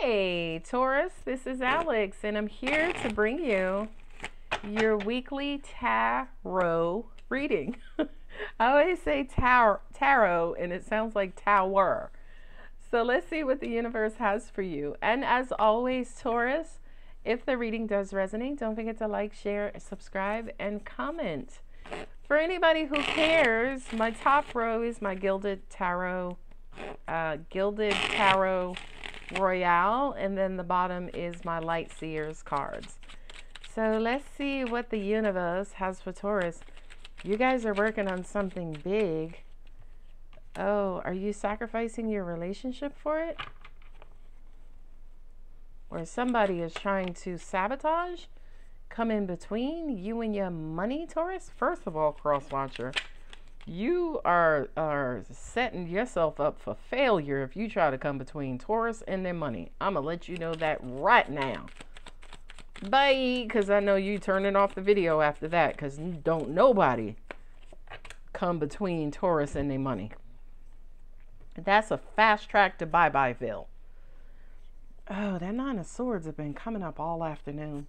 Hey, Taurus, this is Alex, and I'm here to bring you your weekly tarot reading. I always say tarot, and it sounds like tower. So let's see what the universe has for you. And as always, Taurus, if the reading does resonate, don't forget to like, share, subscribe, and comment. For anybody who cares, my top row is my Gilded Tarot Royale, and then the bottom is my Light Seers cards. So let's see what the universe has for Taurus. You guys are working on something big. Oh, are you sacrificing your relationship for it? Or somebody is trying to sabotage, come in between you and your money, Taurus? First of all, cross watcher, you are setting yourself up for failure if you try to come between Taurus and their money. I'm going to let you know that right now. Bye, because I know you turning off the video after that, because don't nobody come between Taurus and their money. That's a fast track to bye-byeville. Oh, that Nine of Swords have been coming up all afternoon.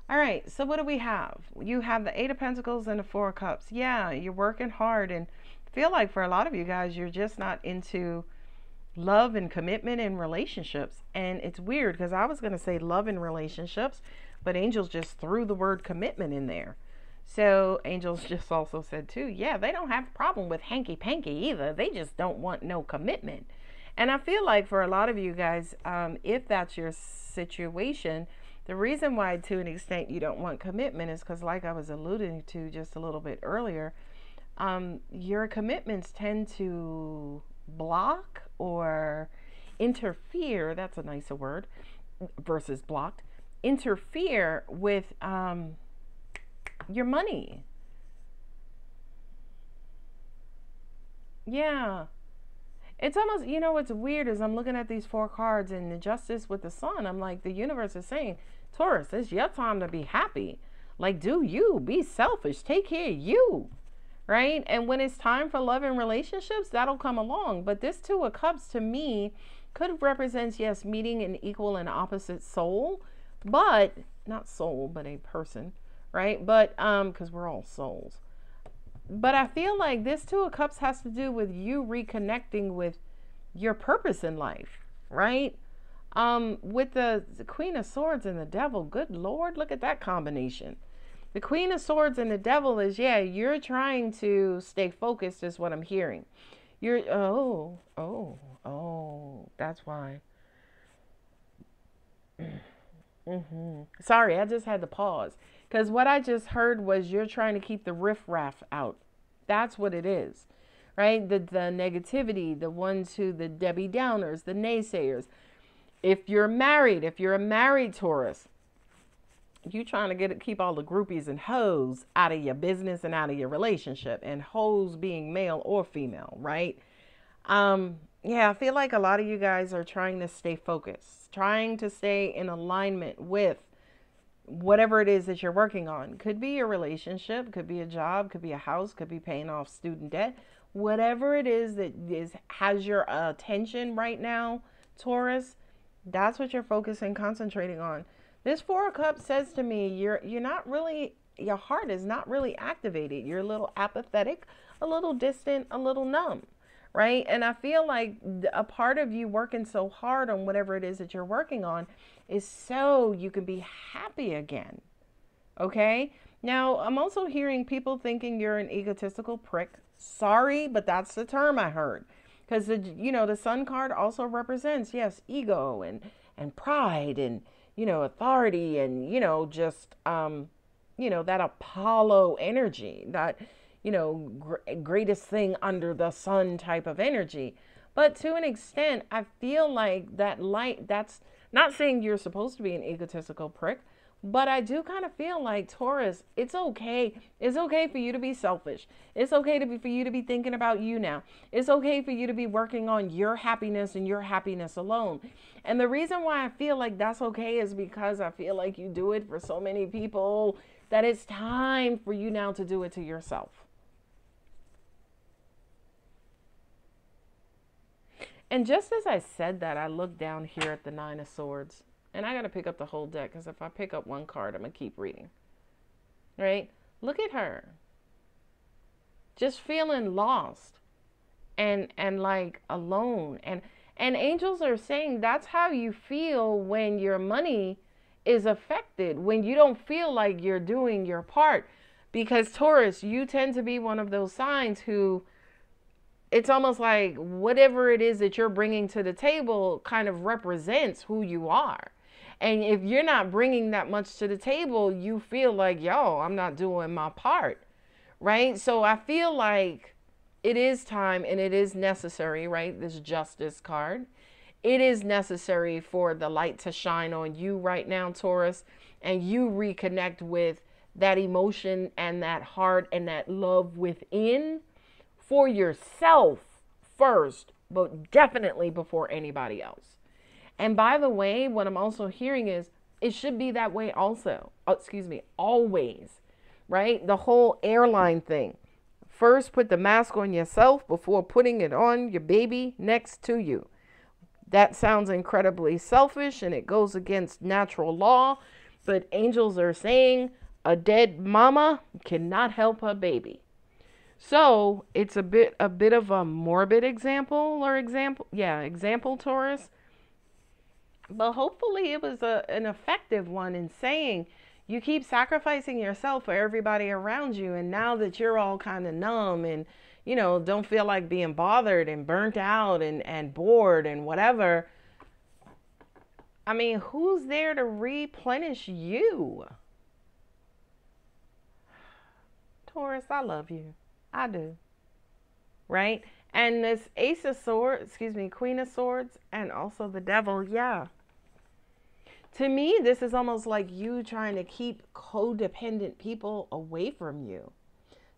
All right, so what do we have? You have the Eight of Pentacles and the Four of Cups. Yeah, you're working hard, and feel like for a lot of you guys, you're just not into love and commitment and relationships. And it's weird because I was going to say love and relationships, but angels just threw the word commitment in there. So angels just also said too, yeah, they don't have a problem with hanky-panky either. They just don't want no commitment. And I feel like for a lot of you guys, if that's your situation, the reason why, to an extent, you don't want commitment is because, like I was alluding to just a little bit earlier, your commitments tend to block or interfere. That's a nicer word versus blocked. Interfere with your money. Yeah. It's almost, you know, what's weird is I'm looking at these four cards and the Justice with the Sun. I'm like, the universe is saying, Taurus, it's your time to be happy. Like, do you. Be selfish. Take care of you. Right? And when it's time for love and relationships, that'll come along. But this Two of Cups, to me, could represent, yes, meeting an equal and opposite soul. But, not soul, but a person. Right? But, because we're all souls. But I feel like this Two of Cups has to do with you reconnecting with your purpose in life, right? With the Queen of Swords and the Devil, good Lord, look at that combination. The Queen of Swords and the Devil is, yeah, you're trying to stay focused is what I'm hearing. You're, that's why. Sorry, I just had to pause. Because what I just heard was you're trying to keep the riffraff out. That's what it is, right? The negativity, the ones who, the Debbie Downers, the naysayers. If you're a married Taurus, you trying to keep all the groupies and hoes out of your business and out of your relationship. And hoes being male or female, right? Yeah, I feel like a lot of you guys are trying to stay focused, trying to stay in alignment with whatever it is that you're working on. Could be a relationship, could be a job, could be a house, could be paying off student debt. Whatever it is that has your attention right now, Taurus, that's what you're focusing, concentrating on. This Four of Cups says to me, you're not really, your heart is not really activated. You're a little apathetic, a little distant, a little numb, right? And I feel like a part of you working so hard on whatever it is that you're working on is so you can be happy again. Okay? Now, I'm also hearing people thinking you're an egotistical prick. Sorry, but that's the term I heard. Because, the Sun card also represents, yes, ego and pride and, authority and, just, that Apollo energy, that, greatest thing under the sun type of energy. But to an extent, I feel like that light, that's not saying you're supposed to be an egotistical prick, but I do kind of feel like, Taurus, it's okay. It's okay for you to be selfish. It's okay for you to be thinking about you now. It's okay for you to be working on your happiness and your happiness alone. And the reason why I feel like that's okay is because I feel like you do it for so many people that it's time for you now to do it to yourself. And just as I said that, I looked down here at the Nine of Swords. And I got to pick up the whole deck because if I pick up one card, I'm going to keep reading. Right? Look at her. Just feeling lost and like alone. And angels are saying that's how you feel when your money is affected, when you don't feel like you're doing your part. Because Taurus, you tend to be one of those signs who it's almost like whatever it is that you're bringing to the table kind of represents who you are. And if you're not bringing that much to the table, you feel like, yo, I'm not doing my part, right? So I feel like it is time and it is necessary, right? This Justice card. It is necessary for the light to shine on you right now, Taurus, and you reconnect with that emotion and that heart and that love within for yourself first, but definitely before anybody else. And by the way, what I'm also hearing is it should be that way also. Always, right? The whole airline thing. First, put the mask on yourself before putting it on your baby next to you. That sounds incredibly selfish and it goes against natural law, but angels are saying a dead mama cannot help her baby. So it's a bit of a morbid example, Taurus. But hopefully it was an effective one in saying you keep sacrificing yourself for everybody around you. And now that you're all kind of numb and, don't feel like being bothered and burnt out and bored and whatever. I mean, who's there to replenish you? Taurus, I love you. I do. Right? And this Queen of Swords, and also the Devil, yeah. To me, this is almost like you trying to keep codependent people away from you.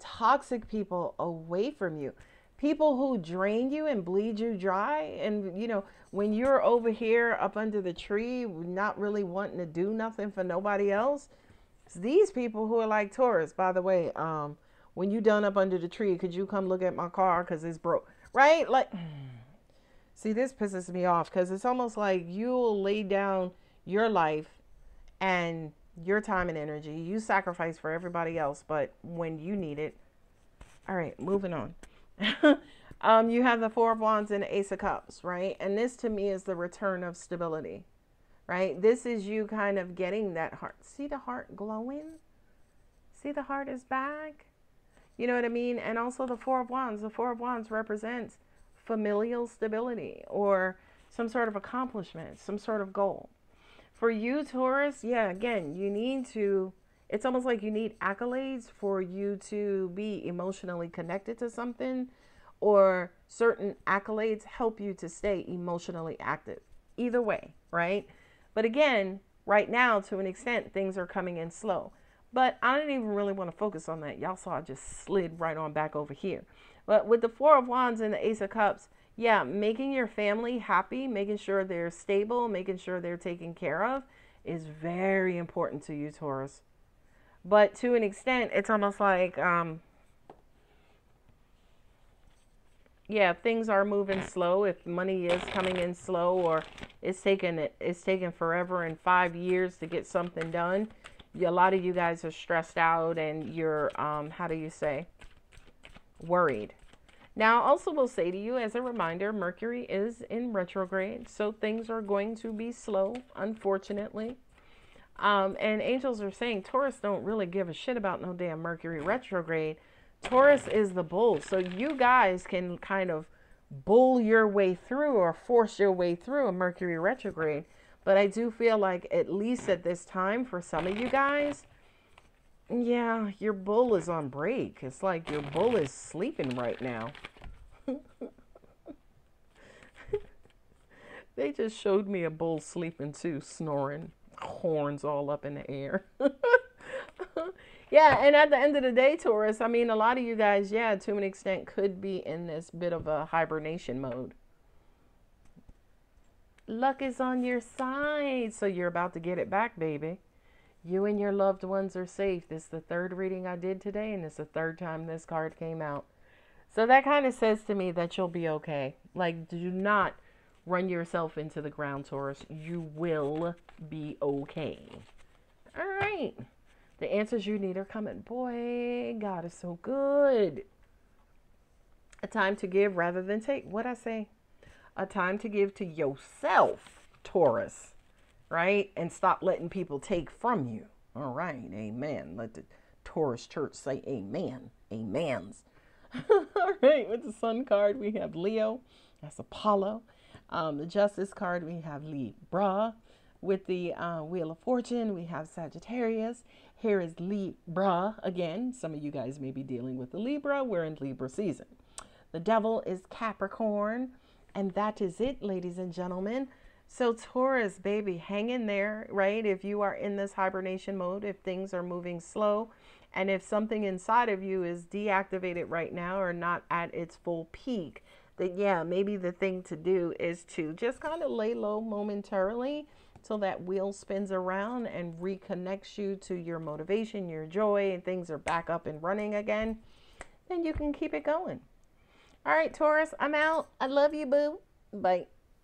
Toxic people away from you. People who drain you and bleed you dry. And, when you're over here up under the tree, not really wanting to do nothing for nobody else, it's these people who are like, Taurus, by the way, when you done up under the tree, could you come look at my car because it's broke? Right? Like, see, this pisses me off because it's almost like you'll lay down your life and your time and energy. You sacrifice for everybody else, but when you need it. All right, moving on. You have the Four of Wands and the Ace of Cups, right? And this to me is the return of stability, right? This is you kind of getting that heart. See the heart glowing? See the heart is back? You know what I mean? And also the Four of Wands. The Four of Wands represents familial stability or some sort of accomplishment, some sort of goal. For you, Taurus, yeah, again, you need to, it's almost like you need accolades for you to be emotionally connected to something, or certain accolades help you to stay emotionally active. Either way, right? But again, right now, to an extent, things are coming in slow. But I didn't even really want to focus on that. Y'all saw I just slid right on back over here. But with the Four of Wands and the Ace of Cups, yeah, making your family happy, making sure they're stable, making sure they're taken care of is very important to you, Taurus. But to an extent, it's almost like, yeah, things are moving slow. If money is coming in slow, or it's taking forever and 5 years to get something done, a lot of you guys are stressed out and you're, worried. Now, also will say to you as a reminder, Mercury is in retrograde, so things are going to be slow, unfortunately. And angels are saying Taurus don't really give a shit about no damn Mercury retrograde. Taurus is the bull, so you guys can kind of bull your way through or force your way through a Mercury retrograde. But I do feel like at least at this time for some of you guys, yeah, your bull is on break. It's like your bull is sleeping right now. They just showed me a bull sleeping too, snoring, horns all up in the air. Yeah, and at the end of the day, Taurus, I mean, a lot of you guys, yeah, to an extent could be in this bit of a hibernation mode. Luck is on your side, so you're about to get it back, baby. You and your loved ones are safe. This is the third reading I did today, and it's the third time this card came out. So that kind of says to me that you'll be okay. Like, do not run yourself into the ground, Taurus. You will be okay. All right. The answers you need are coming. Boy, God is so good. A time to give rather than take. What I say? A time to give to yourself, Taurus. Right? And stop letting people take from you. All right. Amen. Let the Taurus church say amen. Amens. All right. With the Sun card, we have Leo. That's Apollo. The Justice card, we have Libra. With the Wheel of Fortune, we have Sagittarius. Here is Libra again. Some of you guys may be dealing with the Libra. We're in Libra season. The Devil is Capricorn. And that is it, ladies and gentlemen. So Taurus, baby, hang in there, right? If you are in this hibernation mode, if things are moving slow, and if something inside of you is deactivated right now or not at its full peak, then yeah, maybe the thing to do is to just kind of lay low momentarily till that wheel spins around and reconnects you to your motivation, your joy, and things are back up and running again. Then you can keep it going. All right, Taurus, I'm out. I love you, boo. Bye.